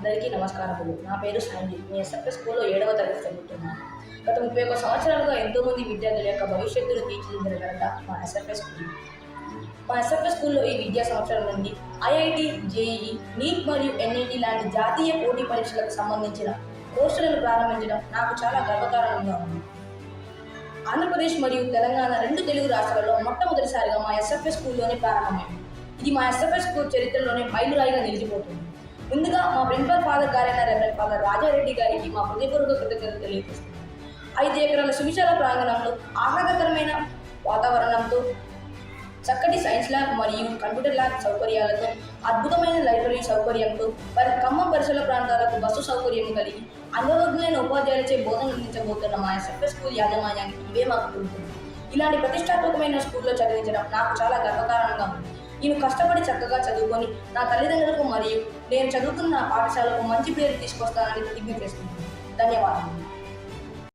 అందరికీ నమస్కారములు. నా పేరు సాంజీ. మీ ఎస్ఎఫ్ఎస్ స్కూల్లో 7వ తరగతి చదువుతున్నాను. గత 31 సంవత్సరాలుగా ఎంతోమంది విద్యార్థుల యొక్క భవిష్యత్తును తీర్చిదిద్దిన ఘనత మా ఎస్ఎఫ్ఎస్ స్కూల్. మా ఎస్ఎఫ్ఎస్ స్కూల్లో ఈ విద్యా సంవత్సరం నుండి ఐఐటి, జేఈఈ, నీట్ మరియు ఎన్ఐటి లాంటి జాతీయ పోటీ పరీక్షలకు సంబంధించిన కోర్సులను ప్రారంభించడం నాకు చాలా గర్వకారణంగా ఉంది. ఆంధ్రప్రదేశ్ మరియు తెలంగాణ 2 తెలుగు రాష్ట్రాలలో మొట్టమొదటిసారిగా మా ఎస్ఎఫ్ఎస్ స్కూల్లోనే ప్రారంభమైంది. ఇది మా ఎస్ఎఫ్ఎస్ స్కూల్ చరిత్రలోనే మైలురాయిగా నిలిచిపోతుంది. ముందుగా మా ప్రిన్సిపల్ ఫాదర్ గారైన రెవరెండ్ ఫాదర్ రాజారెడ్డి గారికి మా హృదయపూర్వక కృతజ్ఞతలు తెలియజేస్తున్నాను. 5 ఎకరాల సువిశాల ప్రాంగణంలో ఆహ్లాదకరమైన వాతావరణంతో, చక్కటి సైన్స్ ల్యాబ్ మరియు కంప్యూటర్ ల్యాబ్ సౌకర్యాలతో, అద్భుతమైన లైబ్రరీ సౌకర్యంతో, ఖమ్మం పరిసర ప్రాంతాలకు బస్సు సౌకర్యం కలిగి అనుభవజ్ఞులైన ఉపాధ్యాయులచే బోధన అందించబోతున్న మా ఎస్ఎఫ్ఎస్ స్కూల్ యాజమాన్యానికి ఇవే మాకు గుర్తుంది. ఇలాంటి ప్రతిష్టాత్మకమైన స్కూల్లో చదివించడం నాకు చాలా గర్వకారణంగా ఉంది. నేను కష్టపడి చక్కగా చదువుకొని నా తల్లిదండ్రులకు మరియు నేను చదువుతున్న పాఠశాలకు మంచి పేరు తీసుకొస్తానని ప్రతిజ్ఞ చేస్తున్నాను. ధన్యవాదాలు.